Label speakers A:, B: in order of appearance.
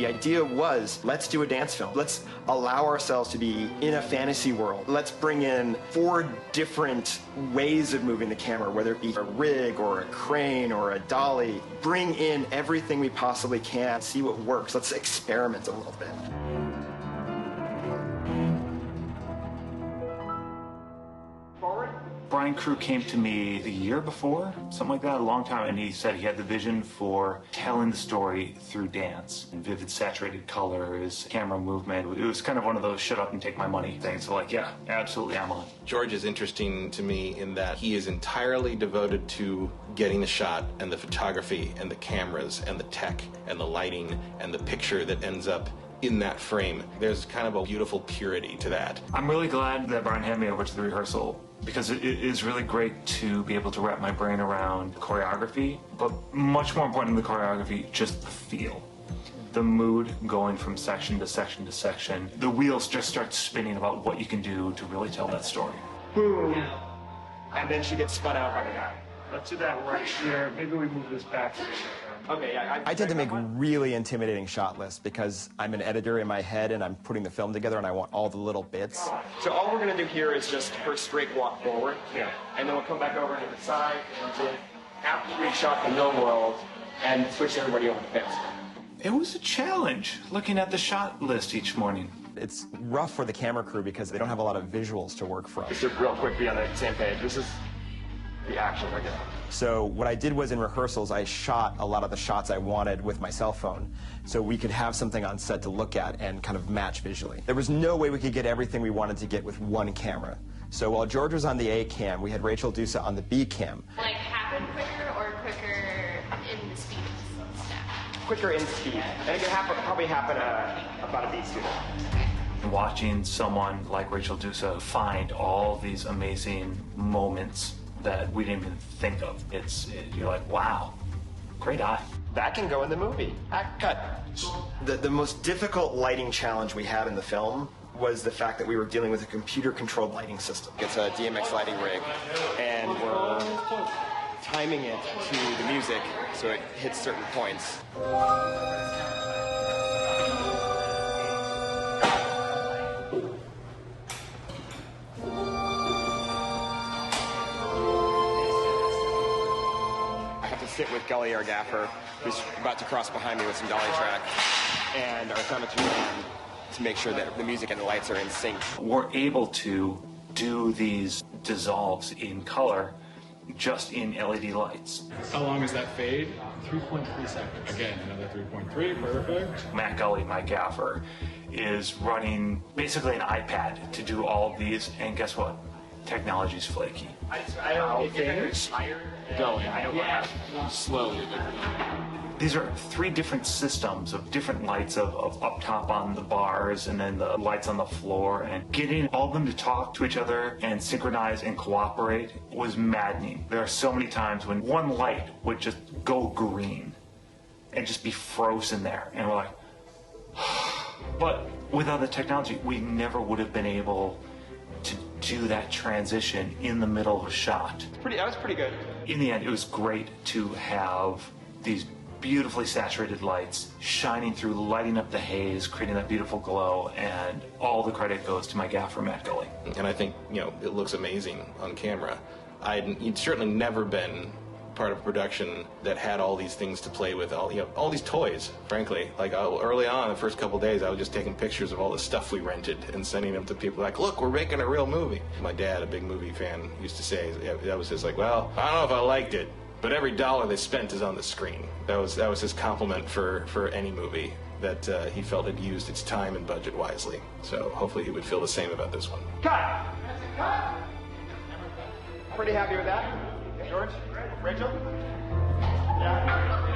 A: The idea was, let's do a dance film. Let's allow ourselves to be in a fantasy world. Let's bring in 4 different ways of moving the camera, whether it be a rig or a crane or a dolly. Bring in everything we possibly can, see what works. Let's experiment a little bit.
B: Brian Crewe came to me the year before, something like that, a long time, and he said he had the vision for telling the story through dance. Vivid, saturated colors, camera movement. It was kind of one of those shut up and take my money things. So like, yeah, absolutely, I'm on.
C: George is interesting to me in that he is entirely devoted to getting the shot and the photography and the cameras and the tech and the lighting and the picture that ends up in that frame. There's kind of a beautiful purity to that.
B: I'm really glad that Brian had me over to the rehearsal, because it is really great to be able to wrap my brain around choreography, but much more important than the choreography, just the feel. The mood going from section to section to section. The wheels just start spinning about what you can do to really tell that story.
A: Boom. And then she gets spun out by the guy.
B: Let's do that right here. Maybe we move this back.
A: Okay, I tend to make really intimidating shot lists because I'm an editor in my head and I'm putting the film together and I want all the little bits. So all we're going to do here is just her straight walk forward.
B: Yeah.
A: And then we'll come back over to the side and after we shot the mill world and switch everybody over to fence.
B: It was a challenge looking at the shot list each morning.
A: It's rough for the camera crew because they don't have a lot of visuals to work from.
D: Just real quick, be on the same page. This is the action right now.
A: So what I did was in rehearsals, I shot a lot of the shots I wanted with my cell phone so we could have something on set to look at and kind of match visually. There was no way we could get everything we wanted to get with one camera. So while George was on the A cam, we had Rachel Dusa on the B cam.
E: Like happen quicker or quicker in the speed step?
A: Quicker in speed. And it can probably happen about a beat sooner.
B: Watching someone like Rachel Dusa find all these amazing moments that we didn't even think of. You're like, wow, great eye.
A: That can go in the movie. Act cut. The most difficult lighting challenge we had in the film was the fact that we were dealing with a computer-controlled lighting system. It's a DMX lighting rig, and we're timing it to the music so it hits certain points. Sit with Gully, our gaffer, who's about to cross behind me with some dolly track, and our dramaturg to make sure that the music and the lights are in sync.
B: We're able to do these dissolves in color just in LED lights.
F: How long is that fade? 3.3 seconds. Again, another 3.3, perfect.
B: Matt Gully, my gaffer, is running basically an iPad to do all of these, and guess what? Technology's flaky.
A: I don't think
F: Going. Yeah. Slowly.
B: These are 3 different systems of different lights of up top on the bars and then the lights on the floor, and getting all of them to talk to each other and synchronize and cooperate was maddening. There are so many times when one light would just go green and just be frozen there, and we're like, but without the technology, we never would have been able to do that transition in the middle of a shot.
A: that was pretty good.
B: In the end, it was great to have these beautifully saturated lights shining through, lighting up the haze, creating that beautiful glow, and all the credit goes to my gaffer, Matt Gully.
C: And I think, it looks amazing on camera. I'd certainly never been part of a production that had all these things to play with, all these toys, frankly. Like early on, the first couple of days, I was just taking pictures of all the stuff we rented and sending them to people like, look, we're making a real movie. My dad, a big movie fan, used to say, that was just like, well, I don't know if I liked it, but every dollar they spent is on the screen. That was his compliment for any movie, that he felt had used its time and budget wisely. So hopefully he would feel the same about this one.
A: Cut! Cut! Pretty happy with that? George? Rachel? Yeah.